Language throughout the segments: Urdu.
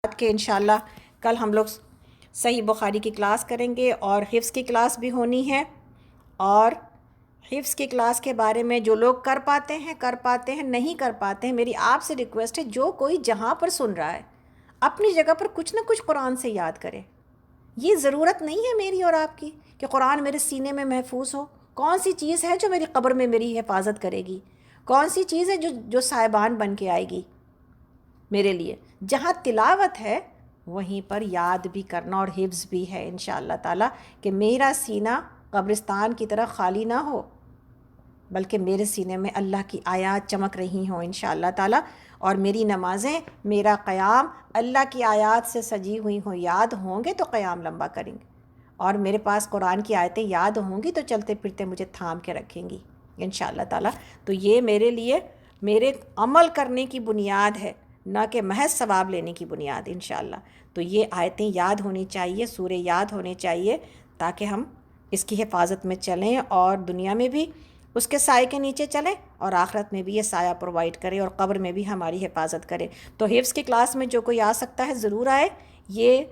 کہ انشاءاللہ کل ہم لوگ صحیح بخاری کی کلاس کریں گے اور حفظ کی کلاس بھی ہونی ہے. اور حفظ کی کلاس کے بارے میں جو لوگ کر پاتے ہیں نہیں کر پاتے ہیں، میری آپ سے ریکویسٹ ہے جو کوئی جہاں پر سن رہا ہے اپنی جگہ پر کچھ نہ کچھ قرآن سے یاد کرے. یہ ضرورت نہیں ہے میری اور آپ کی کہ قرآن میرے سینے میں محفوظ ہو. کون سی چیز ہے جو میری قبر میں میری حفاظت کرے گی؟ کون سی چیز ہے جو صاحبان بن کے آئے گی میرے لیے؟ جہاں تلاوت ہے وہیں پر یاد بھی کرنا اور حفظ بھی ہے انشاءاللہ تعالیٰ، کہ میرا سینہ قبرستان کی طرح خالی نہ ہو بلکہ میرے سینے میں اللہ کی آیات چمک رہی ہوں انشاءاللہ تعالیٰ، اور میری نمازیں، میرا قیام اللہ کی آیات سے سجی ہوئی ہوں. یاد ہوں گے تو قیام لمبا کریں گے، اور میرے پاس قرآن کی آیتیں یاد ہوں گی تو چلتے پھرتے مجھے تھام کے رکھیں گی انشاءاللہ تعالیٰ. تو یہ میرے لیے میرے عمل کرنے کی بنیاد ہے، نہ کہ محض ثواب لینے کی بنیاد انشاءاللہ. تو یہ آیتیں یاد ہونی چاہیے، سورے یاد ہونے چاہیے، تاکہ ہم اس کی حفاظت میں چلیں اور دنیا میں بھی اس کے سائے کے نیچے چلیں اور آخرت میں بھی یہ سایہ پرووائڈ کرے اور قبر میں بھی ہماری حفاظت کرے. تو حفظ کی کلاس میں جو کوئی آ سکتا ہے ضرور آئے. یہ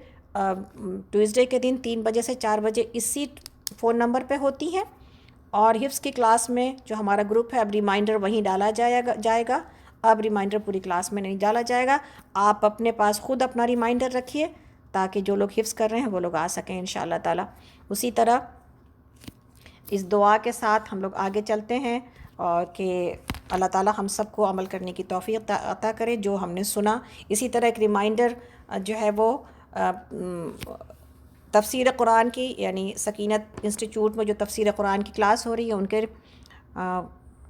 ٹیوزڈے کے دن 3 بجے سے 4 بجے اسی فون نمبر پہ ہوتی ہیں. اور حفظ کی کلاس میں جو ہمارا گروپ ہے اب ریمائنڈر وہیں ڈالا جائے گا. اب ریمائنڈر پوری کلاس میں نہیں ڈالا جائے گا. آپ اپنے پاس خود اپنا ریمائنڈر رکھیے تاکہ جو لوگ حفظ کر رہے ہیں وہ لوگ آ سکیں انشاءاللہ تعالیٰ. اسی طرح اس دعا کے ساتھ ہم لوگ آگے چلتے ہیں، اور کہ اللہ تعالیٰ ہم سب کو عمل کرنے کی توفیق عطا کرے جو ہم نے سنا. اسی طرح ایک ریمائنڈر جو ہے وہ تفسیر قرآن کی، یعنی سکینت انسٹیٹیوٹ میں جو تفسیر قرآن کی کلاس ہو رہی ہے ان کے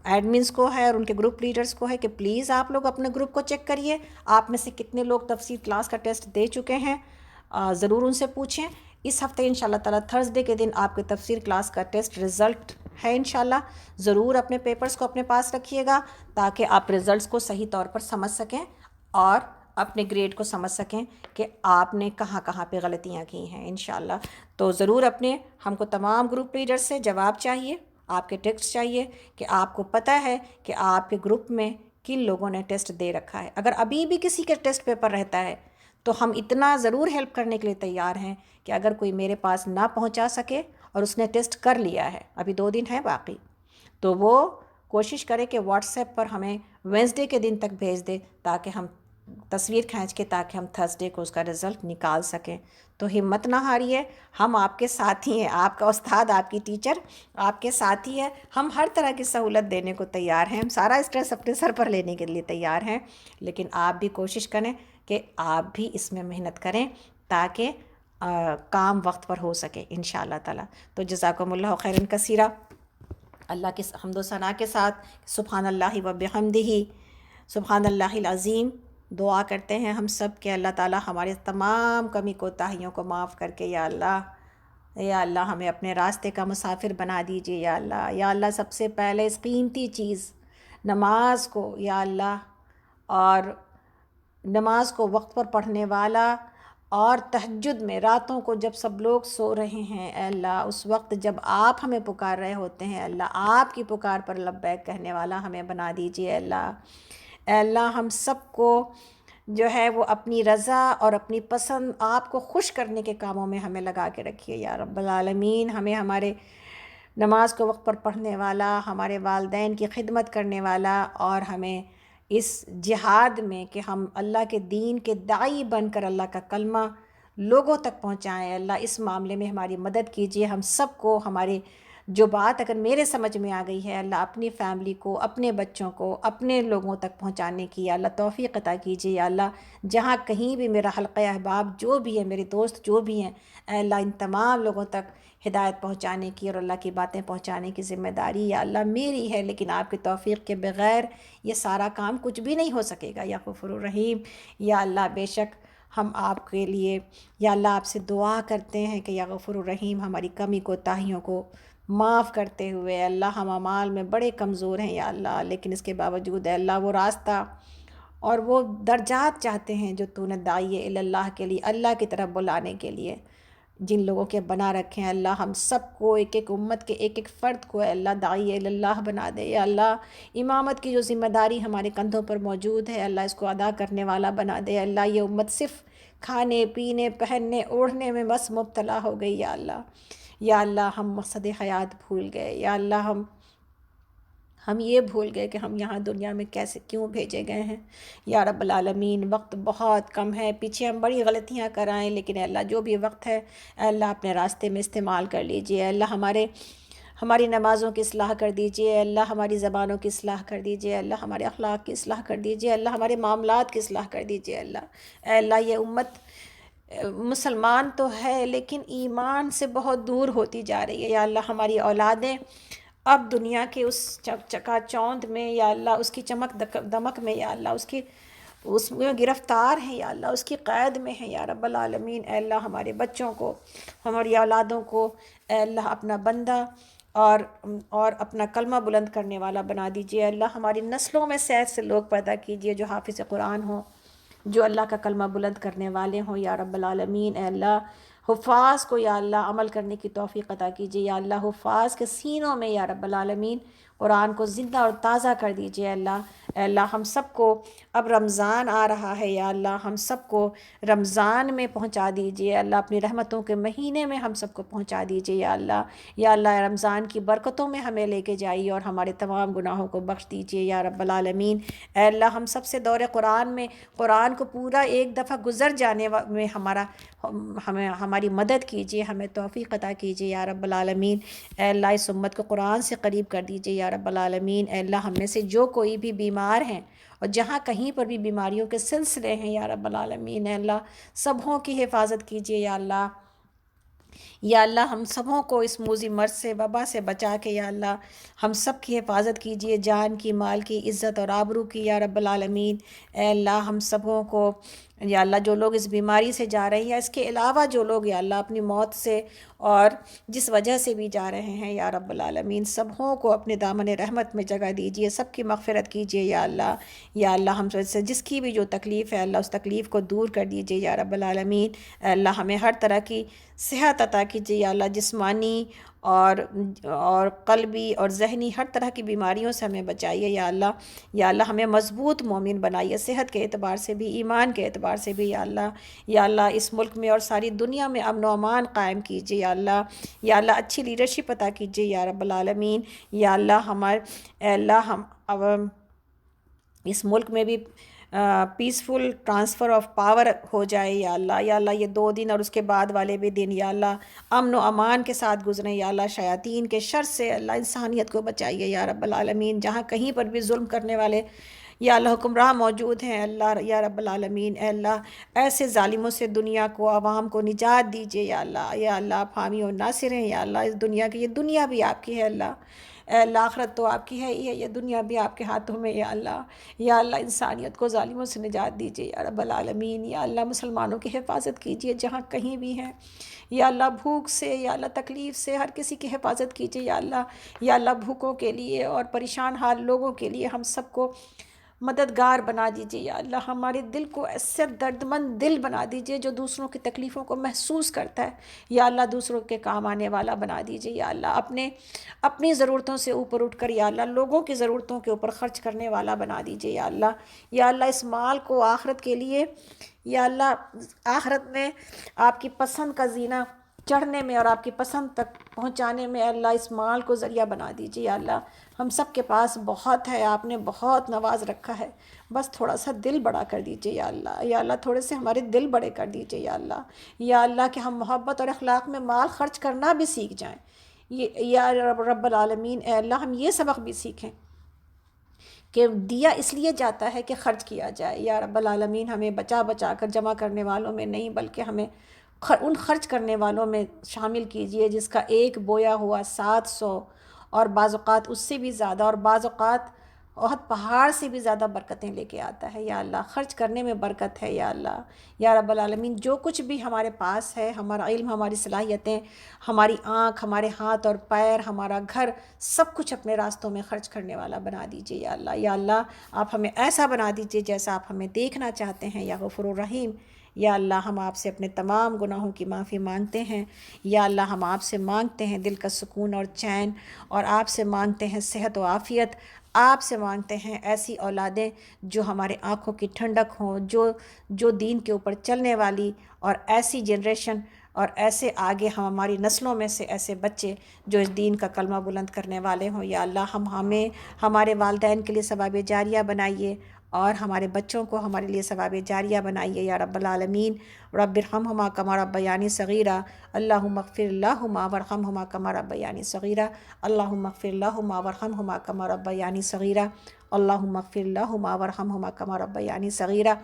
ایڈمنس کو ہے اور ان کے گروپ لیڈرز کو ہے کہ پلیز آپ لوگ اپنے گروپ کو چیک کریے آپ میں سے کتنے لوگ تفسیر کلاس کا ٹیسٹ دے چکے ہیں. ضرور ان سے پوچھیں. اس ہفتے انشاءاللہ تعالیٰ تھرسڈے کے دن آپ کے تفسیر کلاس کا ٹیسٹ رزلٹ ہے انشاءاللہ. ضرور اپنے پیپرز کو اپنے پاس رکھیے گا تاکہ آپ رزلٹس کو صحیح طور پر سمجھ سکیں اور اپنے گریڈ کو سمجھ سکیں کہ آپ نے کہاں کہاں پہ غلطیاں کی ہیں انشاءاللہ. تو ضرور ہم کو تمام گروپ لیڈر سے جواب چاہیے، آپ کے ٹیکسٹ چاہیے کہ آپ کو پتہ ہے کہ آپ کے گروپ میں کن لوگوں نے ٹیسٹ دے رکھا ہے. اگر ابھی بھی کسی کے ٹیسٹ پیپر رہتا ہے تو ہم اتنا ضرور ہیلپ کرنے کے لیے تیار ہیں کہ اگر کوئی میرے پاس نہ پہنچا سکے اور اس نے ٹیسٹ کر لیا ہے، ابھی 2 دن ہے باقی، تو وہ کوشش کرے کہ واٹس ایپ پر ہمیں وینسڈے کے دن تک بھیج دے تاکہ ہم تصویر کھینچ کے تاکہ ہم تھرسڈے کو اس کا رزلٹ نکال سکیں. تو ہمت نہ ہاریے، ہم آپ کے ساتھی ہیں، آپ کا استاد، آپ کی ٹیچر آپ کے ساتھی ہے. ہم ہر طرح کی سہولت دینے کو تیار ہیں، ہم سارا اسٹریس اپنے سر پر لینے کے لیے تیار ہیں، لیکن آپ بھی کوشش کریں کہ آپ بھی اس میں محنت کریں تاکہ کام وقت پر ہو سکے انشاءاللہ تعالیٰ. تو جزاکم اللہ خیرا کثیرا. اللہ کے حمد و ثنا کے ساتھ سبحان اللہ و بحمدہ سبحان اللہ العظیم دعا کرتے ہیں ہم سب کہ اللہ تعالیٰ ہمارے تمام کمی کوتاہیوں کو معاف کر کے یا اللہ ہمیں اپنے راستے کا مسافر بنا دیجیے یا اللہ. یا اللہ سب سے پہلے اس قیمتی چیز نماز کو یا اللہ، اور نماز کو وقت پر پڑھنے والا، اور تہجد میں راتوں کو جب سب لوگ سو رہے ہیں اے اللہ، اس وقت جب آپ ہمیں پکار رہے ہوتے ہیں اللہ، آپ کی پکار پر لبیک کہنے والا ہمیں بنا دیجیے اللہ. اے اللہ ہم سب کو جو ہے وہ اپنی رضا اور اپنی پسند آپ کو خوش کرنے کے کاموں میں ہمیں لگا کے رکھیے یا رب العالمین. ہمیں ہمارے نماز کو وقت پر پڑھنے والا، ہمارے والدین کی خدمت کرنے والا، اور ہمیں اس جہاد میں کہ ہم اللہ کے دین کے داعی بن کر اللہ کا کلمہ لوگوں تک پہنچائیں. اللہ اس معاملے میں ہماری مدد کیجیے. ہم سب کو ہمارے جو بات اگر میرے سمجھ میں آ گئی ہے اللہ، اپنی فیملی کو، اپنے بچوں کو، اپنے لوگوں تک پہنچانے کی یا اللہ توفیق عطا کیجیے یا اللہ. جہاں کہیں بھی میرا حلقہ احباب جو بھی ہے، میرے دوست جو بھی ہیں اے اللہ، ان تمام لوگوں تک ہدایت پہنچانے کی اور اللہ کی باتیں پہنچانے کی ذمہ داری یا اللہ میری ہے، لیکن آپ کی توفیق کے بغیر یہ سارا کام کچھ بھی نہیں ہو سکے گا یا غفور الرحیم. یا اللہ بے شک ہم آپ کے لیے یا اللہ آپ سے دعا کرتے ہیں کہ یا غفور الرحیم ہماری کمی کوتاہیوں کو معاف کرتے ہوئے اللہ، ہم اعمال میں بڑے کمزور ہیں یا اللہ، لیکن اس کے باوجود اے اللہ وہ راستہ اور وہ درجات چاہتے ہیں جو تو نے داعی اللہ کے لیے، اللہ کی طرف بلانے کے لیے جن لوگوں کے بنا رکھے ہیں اللہ، ہم سب کو ایک ایک امت کے ایک ایک فرد کو اے اللہ داعی اللہ بنا دے یا اللہ. امامت کی جو ذمہ داری ہمارے کندھوں پر موجود ہے اللہ، اس کو ادا کرنے والا بنا دے اللہ. یہ امت صرف کھانے پینے پہننے اوڑھنے میں بس مبتلا ہو گئی یا اللہ۔ یا اللہ ہم مقصد حیات بھول گئے یا اللہ، ہم یہ بھول گئے کہ ہم یہاں دنیا میں کیسے کیوں بھیجے گئے ہیں یا رب العالمین۔ وقت بہت کم ہے، پیچھے ہم بڑی غلطیاں کرائیں، لیکن اے اللہ جو بھی وقت ہے اے اللہ اپنے راستے میں استعمال کر لیجئے۔ اے اللہ ہماری نمازوں کی اصلاح کر دیجئے، اے اللہ ہماری زبانوں کی اصلاح کر دیجئے، اے اللہ ہمارے اخلاق کی اصلاح کر دیجئے، اے اللہ ہمارے معاملات کی اصلاح کر دیجئے۔ اے اللہ یہ امت مسلمان تو ہے لیکن ایمان سے بہت دور ہوتی جا رہی ہے یا اللہ۔ ہماری اولادیں اب دنیا کے اس چکا چوند میں یا اللہ، اس کی چمک دمک میں یا اللہ، اس میں گرفتار ہیں یا اللہ، اس کی قید میں ہیں یا رب العالمین۔ اے اللہ ہمارے بچوں کو، ہماری اولادوں کو اے اللہ اپنا بندہ اور اپنا کلمہ بلند کرنے والا بنا دیجئے۔ اللہ ہماری نسلوں میں سے ایسے لوگ پیدا کیجئے جو حافظ قرآن ہوں، جو اللہ کا کلمہ بلند کرنے والے ہوں یا رب العالمین۔ اے اللہ حفاظ کو یا اللہ عمل کرنے کی توفیق عطا کیجئے یا اللہ۔ حفاظ کے سینوں میں یا رب العالمین قرآن کو زندہ اور تازہ کر دیجئے اے اللہ۔ اے اللہ ہم سب کو اب رمضان آ رہا ہے یا اللہ، ہم سب کو رمضان میں پہنچا دیجئے اللہ، اپنی رحمتوں کے مہینے میں ہم سب کو پہنچا دیجئے یا اللہ۔ یا اللہ رمضان کی برکتوں میں ہمیں لے کے جائیے اور ہمارے تمام گناہوں کو بخش دیجئے یا رب العالمین۔ اے اللہ ہم سب سے دور قرآن میں قرآن کو پورا ایک دفعہ گزر جانے میں ہماری مدد کیجئے، ہمیں توفیق عطا کیجئے یا رب العالمین۔ اے اللہ اس امت کو قرآن سے قریب کر دیجئے یا رب العالمین۔ اے اللہ ہم میں سے جو کوئی بھی بیمار ہیں اور جہاں کہیں پر بھی بیماریوں کے سلسلے ہیں یا رب العالمین، اے اللہ سبوں کی حفاظت کیجئے یا اللہ۔ یا اللہ ہم سبوں کو اس موذی مرض سے، وبا سے بچا کے یا اللہ ہم سب کی حفاظت کیجئے، جان کی، مال کی، عزت اور آبرو کی یا رب العالمین۔ اے اللہ ہم سبوں کو یا اللہ جو لوگ اس بیماری سے جا رہے ہیں، اس کے علاوہ جو لوگ یا اللہ اپنی موت سے اور جس وجہ سے بھی جا رہے ہیں یا رب العالمین، سبوں کو اپنے دامن رحمت میں جگہ دیجئے، سب کی مغفرت کیجئے یا اللہ۔ یا اللہ ہم سے جس کی بھی جو تکلیف ہے اللہ، اس تکلیف کو دور کر دیجئے یا رب العالمین۔ اے اللہ ہمیں ہر طرح کی صحت عطا کیجئے یا اللہ، جسمانی اور قلبی اور ذہنی ہر طرح کی بیماریوں سے ہمیں بچائیے یا اللہ۔ یا اللہ ہمیں مضبوط مومن بنائیے، صحت کے اعتبار سے بھی، ایمان کے اعتبار سے بھی یا اللہ۔ یا اللہ اس ملک میں اور ساری دنیا میں امن و امان قائم کیجیے یا اللہ۔ یا اللہ اچھی لیڈرشپ عطا کیجیے یا رب العالمین۔ یا اللہ اے اللہ ہم اس ملک میں بھی پیسفل ٹرانسفر آف پاور ہو جائے یا اللہ۔ یا اللہ یہ 2 دن اور اس کے بعد والے بھی دن یا اللہ امن و امان کے ساتھ گزریں یا اللہ۔ شیاطین کے شر سے اللہ انسانیت کو بچائیے یا رب العالمین۔ جہاں کہیں پر بھی ظلم کرنے والے یا اللہ حکمراں موجود ہیں اللہ یا رب العالمین، اے اللہ ایسے ظالموں سے دنیا کو، عوام کو نجات دیجیے یا اللہ۔ یا اللہ آپ حامی و ناصر ہیں یا اللہ اس دنیا کی، یہ دنیا بھی آپ کی ہے اللہ۔ اے اللہ آخرت تو آپ کی ہے ہی ہے، یہ دنیا بھی آپ کے ہاتھوں میں یا اللہ۔ یا اللہ انسانیت کو ظالموں سے نجات دیجیے یا رب العالمین۔ یا اللہ مسلمانوں کی حفاظت کیجیے جہاں کہیں بھی ہیں یا اللہ، بھوک سے یا اللہ، تکلیف سے ہر کسی کی حفاظت کیجیے یا اللہ۔ یا اللہ بھوکوں کے لیے اور پریشان حال لوگوں کے لیے ہم سب کو مددگار بنا دیجیے یا اللہ۔ ہمارے دل کو ایسے دردمند دل بنا دیجیے جو دوسروں کی تکلیفوں کو محسوس کرتا ہے یا اللہ، دوسروں کے کام آنے والا بنا دیجیے یا اللہ۔ اپنی ضرورتوں سے اوپر اٹھ کر یا اللہ لوگوں کی ضرورتوں کے اوپر خرچ کرنے والا بنا دیجیے یا اللہ۔ یا اللہ اس مال کو آخرت کے لیے یا اللہ، آخرت میں آپ کی پسند کا زینہ چڑھنے میں اور آپ کی پسند تک پہنچانے میں اللہ اس مال کو ذریعہ بنا دیجیے یا اللہ۔ ہم سب کے پاس بہت ہے، آپ نے بہت نواز رکھا ہے، بس تھوڑا سا دل بڑا کر دیجیے یا اللہ۔ یا اللہ تھوڑے سے ہمارے دل بڑے کر دیجیے یا اللہ۔ یا اللہ کہ ہم محبت اور اخلاق میں مال خرچ کرنا بھی سیکھ جائیں یا رب العالمین۔ اے اللہ ہم یہ سبق بھی سیکھیں کہ دیا اس لیے جاتا ہے کہ خرچ کیا جائے یا رب العالمین۔ ہمیں بچا بچا کر جمع کرنے والوں میں نہیں، بلکہ ہمیں ان خرچ کرنے والوں میں شامل کیجئے جس کا ایک بویا ہوا 700 اور بعض اوقات اس سے بھی زیادہ اور بعض اوقات بہت پہاڑ سے بھی زیادہ برکتیں لے کے آتا ہے یا اللہ۔ خرچ کرنے میں برکت ہے یا اللہ۔ یا رب العالمین جو کچھ بھی ہمارے پاس ہے، ہمارا علم، ہماری صلاحیتیں، ہماری آنکھ، ہمارے ہاتھ اور پیر، ہمارا گھر، سب کچھ اپنے راستوں میں خرچ کرنے والا بنا دیجیے یا اللہ۔ یا اللہ آپ ہمیں ایسا بنا دیجیے جیسا آپ ہمیں دیکھنا چاہتے ہیں یا غفور الرحیم۔ یا اللہ ہم آپ سے اپنے تمام گناہوں کی معافی مانگتے ہیں یا اللہ۔ ہم آپ سے مانگتے ہیں دل کا سکون اور چین، اور آپ سے مانگتے ہیں صحت و عافیت۔ آپ سے مانگتے ہیں ایسی اولادیں جو ہمارے آنکھوں کی ٹھنڈک ہوں، جو دین کے اوپر چلنے والی، اور ایسی جنریشن اور ایسے آگے ہماری نسلوں میں سے ایسے بچے جو اس دین کا کلمہ بلند کرنے والے ہوں۔ یا اللہ ہمیں ہمارے والدین کے لیے ثواب جاریہ بنائیے، اور ہمارے بچوں کو ہمارے لیے ثواب جاریہ بنائیے یا رب العالمین۔ رب ارحمہما کما ربیانی صغیرہ، اللہم اغفر لہما وارحمہما کما ربیانی صغیرہ، اللہم اغفر لہما وارحمہما کما ربیانی صغیرہ، اللہم اغفر لہما وارحمہما کما ربیانی صغیرہ۔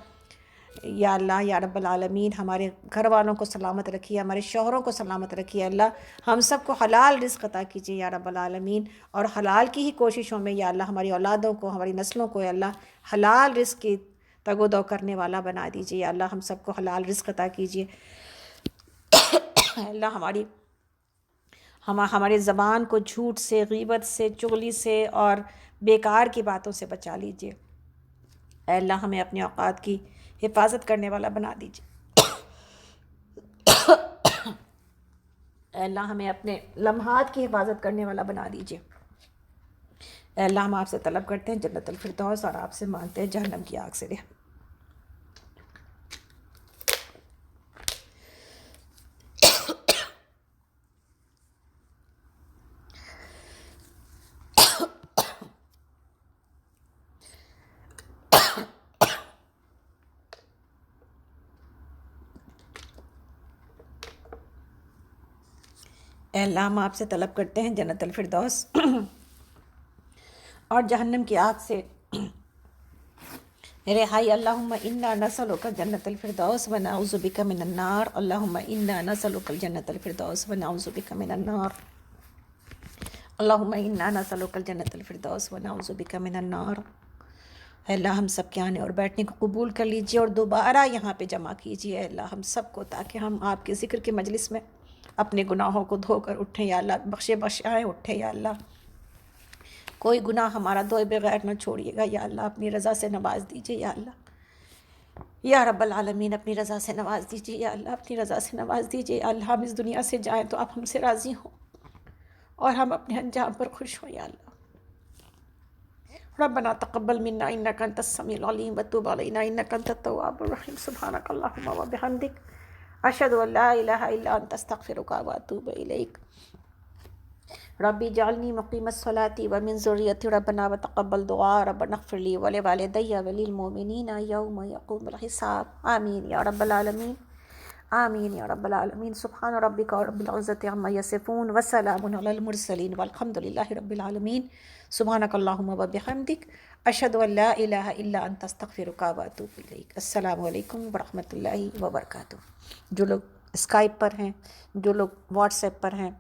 یا اللہ یا رب العالمین، ہمارے گھر والوں کو سلامت رکھیے، ہمارے شوہروں کو سلامت رکھیے اللہ، ہم سب کو حلال رزق عطا کیجیے یا رب العالمین، اور حلال کی ہی کوششوں میں یا اللہ ہماری اولادوں کو، ہماری نسلوں کو یا اللہ حلال رزق کی تگ و دو کرنے والا بنا دیجیے یا اللہ، ہم سب کو حلال رزق عطا کیجیے اللہ، ہماری زبان کو جھوٹ سے، غیبت سے، چغلی سے اور بیکار کی باتوں سے بچا لیجیے اے اللہ، ہمیں اپنے اوقات کی حفاظت کرنے والا بنا دیجیے اے اللہ، ہمیں اپنے لمحات کی حفاظت کرنے والا بنا دیجیے اے اللہ، ہم آپ سے طلب کرتے ہیں جنت الفردوس، اور آپ سے مانگتے ہیں جہنم کی آگ سے رہا۔ اے اللہ، ہم آپ سے طلب کرتے ہیں جنت الفردوس اور جہنم کی آگ سے رہائی۔ اللہم انا نسألک جنت الفردوس و نعوذ بک من النار، اللہم انا نسألک جنت الفردوس و نعوذ بک من النار، اللہم انا نسألک جنت الفردوس و نعوذ بک من النار۔ اے اللہ، ہم سب کے آنے اور بیٹھنے کو قبول کر لیجیے اور دوبارہ یہاں پہ جمع کیجیے اے اللہ ہم سب کو، تاکہ ہم آپ کے ذکر کے مجلس میں اپنے گناہوں کو دھو کر اٹھیں یا اللہ، بخشائیں اٹھیں یا اللہ، کوئی گناہ ہمارا دھوئے بغیر نہ چھوڑیے گا یا اللہ، اپنی رضا سے نواز دیجیے یا اللہ یا رب العالمین، اپنی رضا سے نواز دیجیے یا اللہ، اپنی رضا سے نواز دیجیے یا اللہ، ہم اس دنیا سے جائیں تو آپ ہم سے راضی ہوں اور ہم اپنے انجام پر خوش ہوں یا اللہ۔ ربنا تقبل منا انك انت السميع العليم وتب علينا انك انت التواب الرحيم، سبحانك اللهم وبحمدك اشهد ان لا اله الا انت استغفرك واتوب اليك، ربی جعلنی مقیم الصلاة ومن ذریتی، ربنا وتقبل دعاء، ربنا اغفر لی ولوالدی وللمؤمنین یوم یقوم الحساب، آمین یا رب العالمین، آمین یا رب العالمین۔ سبحان ربک رب العزت عما یصفون وسلام علی المرسلین والحمد للہ رب العالمین، سبحانک اللہم وبحمدک اشہد ان لا الہ الا انت استغفرک واتوب الیک۔ السلام علیکم ورحمۃ اللہ وبرکاتہ۔ جو لوگ اسکائپ پر ہیں، جو لوگ واٹس ایپ پر ہیں،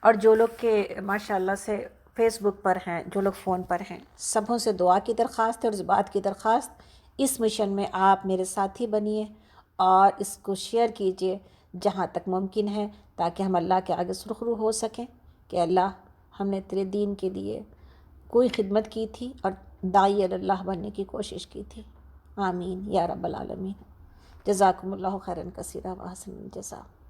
اور جو لوگ کے ماشاء اللہ سے فیس بک پر ہیں، جو لوگ فون پر ہیں، سبوں سے دعا کی درخواست ہے اور اس بات کی درخواست، اس مشن میں آپ میرے ساتھی بنیے اور اس کو شیئر کیجئے جہاں تک ممکن ہے، تاکہ ہم اللہ کے آگے سرخرو ہو سکیں کہ اللہ، ہم نے تیرے دین کے لیے کوئی خدمت کی تھی اور داعی اللہ بننے کی کوشش کی تھی، آمین یا رب العالمین۔ جزاکم اللہ خیرا کثیرا و احسن الجزاء۔